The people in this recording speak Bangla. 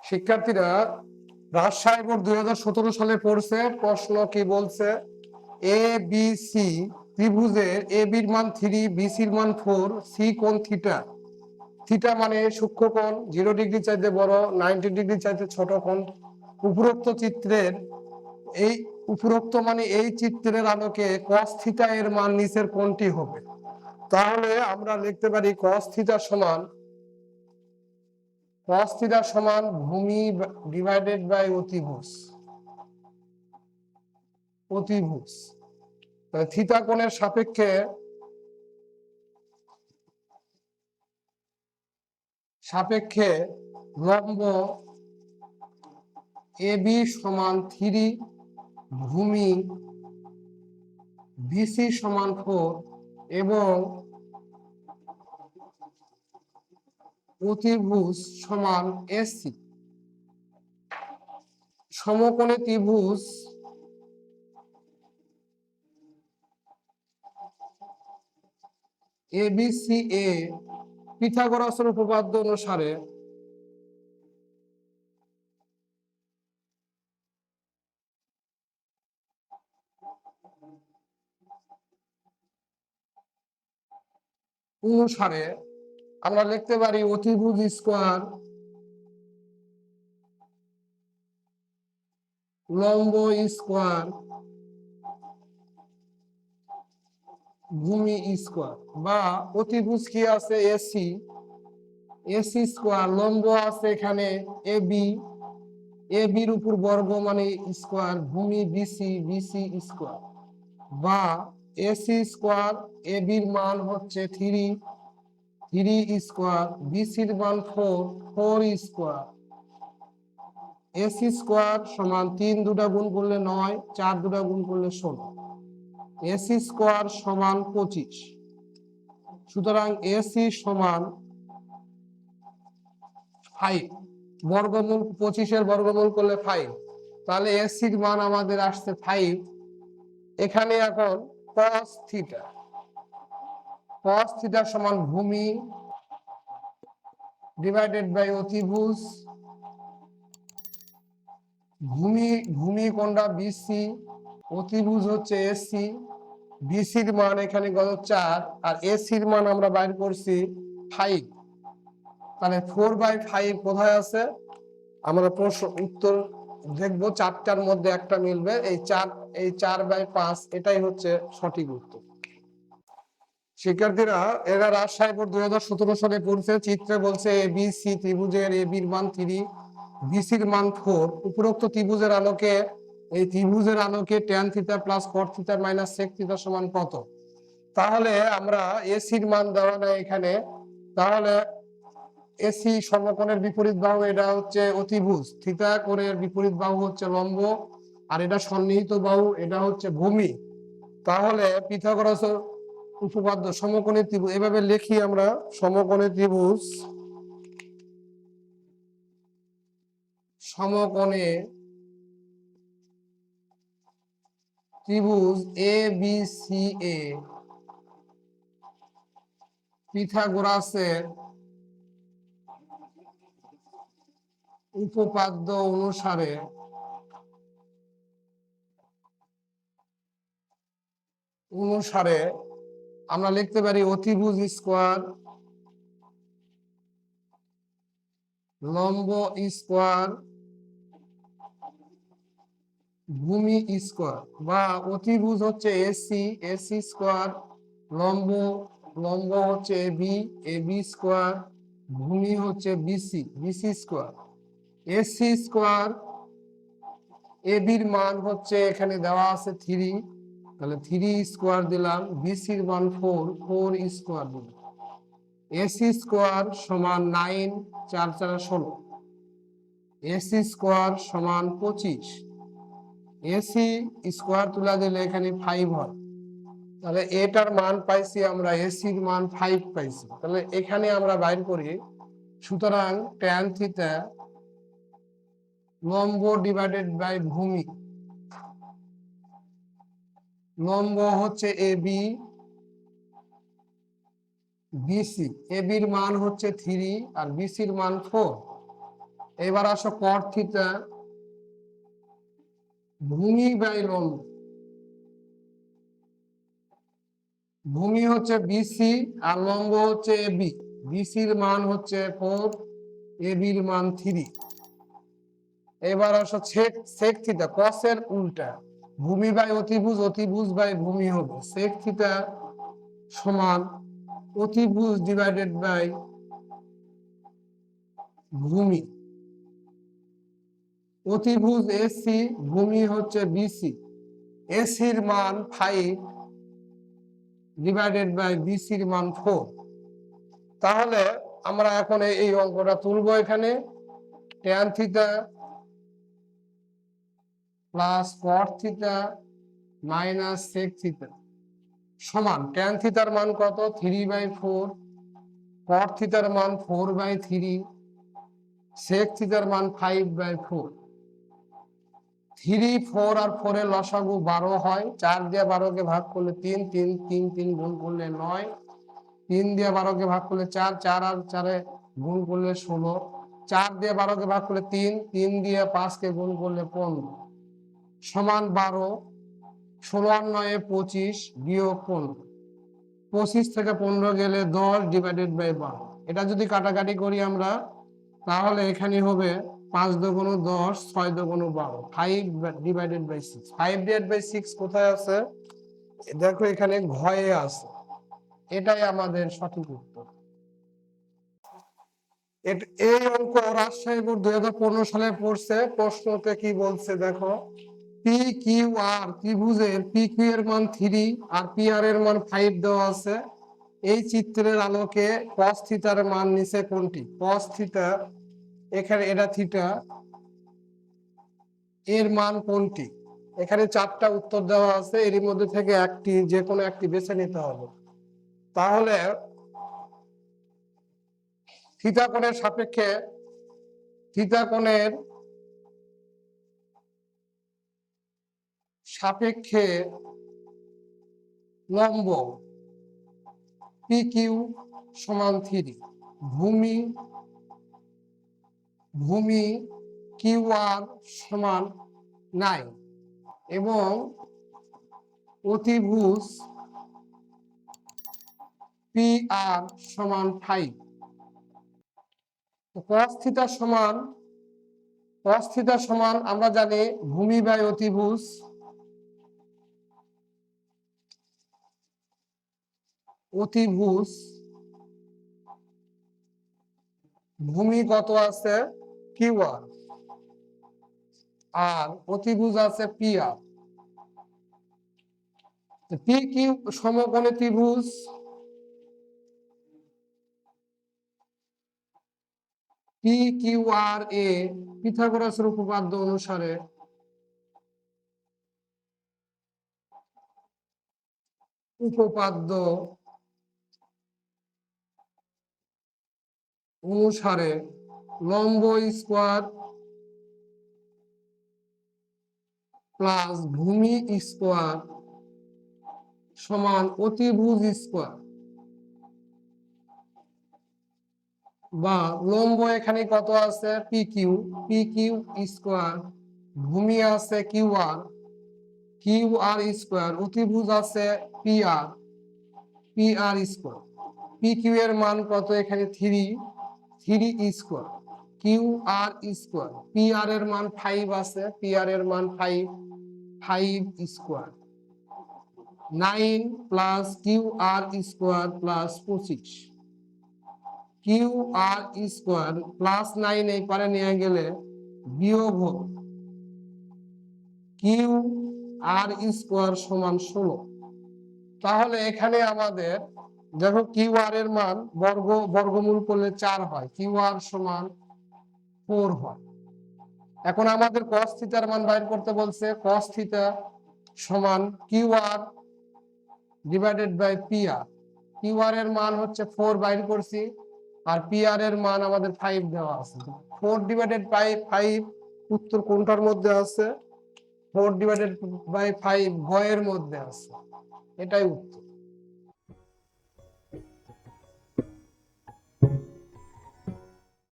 শিক্ষার্থীরা রাজশাহী বোর্ড 2017 সালে পড়ছে। প্রশ্ন কি বলছে? এ বি সি ত্রিভুজের এ বির মান 3, বি সির মান 4, সি কোণ থিটা। থিটা মানে সূক্ষ্মকোণ, 0 ডিগ্রি চাইতে বড়, 90 ডিগ্রি চাইতে ছোট কোণ। উপরোক্ত চিত্রের এই চিত্রের আলোকে cos থিটা এর মান নিচের কোণটি হবে। তাহলে আমরা লিখতে পারি cos থিটা সমান ভূমি ডিভাইডেড বাই অতিভুজ। থিটা কোণের সাপেক্ষে লম্ব এ বি সমান 3, ভূমি বিসি সমান 4 এবং অতিভুজ সমান এসি। সমকোণী ত্রিভুজ এবিসিএ পিথাগোরাসের উপপাদ্য অনুসারে আমরা লিখতে পারি অতিভুজ স্কয়ার লম্ব স্কয়ার ভূমি স্কয়ার, বা অতিভুজ কি আছে এসি স্কয়ার, লম্ব আছে এখানে এবির উপর বর্গ মানে স্কয়ার, ভূমি বিসি স্কয়ার, বা এসি স্কয়ার এবির মান হচ্ছে 3 স্কয়ার, বিসির মান 4 স্কয়ার, এসি স্কয়ার সমান 3 দুটা গুণ করলে 9, 4 দুটা গুণ করলে 16, এসি স্কয়ার সমান 25। সুতরাং এসি সমান 5, বর্গমূল 25 বর্গমূল করলে 5, তাহলে এসির মান আমাদের আসছে 5। এখানে এখন cos থিটা সমান ভূমি ডিভাইডেড বাই অতিভুজ। ভূমি কোণটা বিসি, অতিভুজ হচ্ছে এসি, বিসির মান এখানে গত 4 আর এসির মান আমরা বাইর করছি 5। তাহলে 4/5 কোথায় আছে? আমরা প্রশ্ন উত্তর দেখবো 4টার মধ্যে একটা মিলবে। এই 4/5 এটাই হচ্ছে সঠিক উত্তর। শিক্ষার্থীরা এরা রাজশাহী বোর্ড 2017 সালে পড়ছে। চিত্রে বলছে এবিসি ত্রিভুজের এ বির মান 3, বিসির মান 4। উপরোক্ত ত্রিভুজের আলোকে tan theta plus cot theta minus sec theta সমান কত? তাহলে আমরা এসির মান দেওয়া নাই এখানে, তাহলে এসি সমকোণের বিপরীত বাহু, এটা হচ্ছে অতিভুজ, থিটা কোণের বিপরীত বাহু হচ্ছে লম্ব, আর এটা সন্নিহিত বাহু, এটা হচ্ছে ভূমি। তাহলে পিথাগোরাসের উপপাদ্য সমকোণী ত্রিভুজ এভাবে লিখি আমরা, সমকোণী ত্রিভুজ এ বি সি এ পিথাগোরাসের উপপাদ্য অনুসারে আমরা লিখতে পারি অতিভুজ স্কয়ার লম্ব স্কয়ার ভূমি স্কয়ার, বা অতিভুজ হচ্ছে এসি স্কয়ার, লম্ব হচ্ছে এবি স্কয়ার, ভূমি হচ্ছে বিসি স্কয়ার, এসি স্কয়ার এবির মান হচ্ছে এখানে দেওয়া আছে 3, তাহলে 3 স্কয়ার দিলাম, বিসির মান 4 স্কয়ার দিলাম, এসি স্কয়ার সমান 9, 4 4 16, এসি স্কয়ার সমান 25, এসি স্কয়ার তুলা দিলে এখানে 5 হয়। তাহলে এটার মান পাইছি আমরা, এসির মান 5 পাইছি। তাহলে এখানে আমরা বাইর করি, সুতরাং tan থিটা লম্ব ডিভাইডেড বাই ভূমি, লম্ব হচ্ছে এবি বিসি, এবির মান হচ্ছে 3 আর বিসির মান 4, এবার আসো কট থিটা, ভূমি বাই লম্ব। ভূমি হচ্ছে বিসি আর লম্ব হচ্ছে এবি। বিসির মান হচ্ছে 4, এবির মান 3। এবার আসো সেক থিটা, কসের উল্টা। ভূমি বাই অতিভুজ, অতিভুজ বাই ভূমি হবে। সেক থিটা সমান অতিভুজ ডিভাইডেড বাই ভূমি। অতিভুজ এসি, ভূমি হচ্ছে বিসি। এসির মান 5 ডিভাইডেড বাই বিসির মান 4। তাহলে আমরা এখন এই অঙ্কটা তুলবো। এখানে tan theta plus cot theta minus sec theta সমান ট্যান থিটার মান কত? 3/4। কট থিটার মান 4/3। সেক থিটার মান 5/4। 3, 4 আর 4 এর লসাগু 12 হয়। 4 দিয়ে 12 কে ভাগ করলে 3, 3, 3, 3 গুণ করলে 9। 3 দিয়ে 12 কে ভাগ করলে 4, 4 আর 4 এ গুণ করলে 16। 4 দিয়ে 12 কে ভাগ করলে 3, 3 দিয়ে 5 কে গুণ করলে 15 সমান 12। 16 আর 9 25 বিয়োগ 15। 25 থেকে 15 গেলে 10 ডিভাইডেড বাই 12। এটা যদি কাটাকাটি করি আমরা, তাহলে এখানে হবে 5 দুগুণ 10, 6 দুগুণ 12, 5 ডিভাইডেড বাই 6। 5 ডিভাইডেড বাই 6 কোথায় আছে? দেখো এখানে ঘয়ে আছে। এটাই আমাদের সঠিক উত্তর। এই অঙ্ক রাজশাহী বোর্ড 2015 সালে পড়ছে। প্রশ্নতে কি বলছে দেখো, পি কিউ আর ত্রিভুজের পি কিউ এর মান 3 আর পি আর এর মান 5 দেওয়া আছে। এই চিত্রের আলোকে cos থিটার মান নিচে কোনটি? cos থিটা, এখানে এটা থিটা, এর মান কোনটি? এখানে 4টা উত্তর দেওয়া আছে, এর মধ্যে থেকে একটি, যে কোনো একটি বেছে নিতে হবে। তাহলে থিটা কোণের সাপেক্ষে, থিটা কোণের সাপেক্ষে লম্ব পি কিউ সমান 3। ভূমি ভূমি কিউ আর সমান 9 এবং অতিভুজ পি আর সমান 5। cos থিটা সমান, cos থিটা সমান আমরা জানি ভূমি বাই অতিভুজ। অতিভুজ ভূমি কত আছে? কিউ আর, আর অতিভুজ আছে পি আর। পি কিউ সমকোণী ত্রিভুজ, পি কিউ আর এ পিথাগোরাসের উপপাদ্য অনুসারে লম্ব স্কোয়ার প্লাস ভূমি স্কোয়ার সমান অতিভুজ স্কোয়ার, বা লম্ব এখানে কত আছে? P Q, P Q square, ভূমি আছে Q R, Q R square, অতিভুজ আছে P R, P R square. P Q এর মান কত? এখানে 3, 3 square, Q R square. P R এর মান 5 আছে, পি আর এর মান 5, 5 square. 9 plus Q R square plus 25। Q R square plus 9 এই পারে নিয়ে গেলে বিয়োগ হবে কিউ আর স্কোয়ার সমান 16। তাহলে এখানে আমাদের দেখো কিউ আর এর মান বর্গমূল করলে 4 হয়, কিউ আর সমান 4 হয়। এখন আমাদের cos থিটার মান বাইর করতে বলছে। cos থিটা সমান Q R divided by P R. Q R এর মান হচ্ছে 4 বাইর করছি, আর পি আর এর মান আমাদের 5 দেওয়া আছে। 4 ডিভাইডেড বাই 5 উত্তর কোনটার মধ্যে আছে? 4 ডিভাইডেড বাই 5 ঘয়ের মধ্যে আছে। এটাই উত্তর।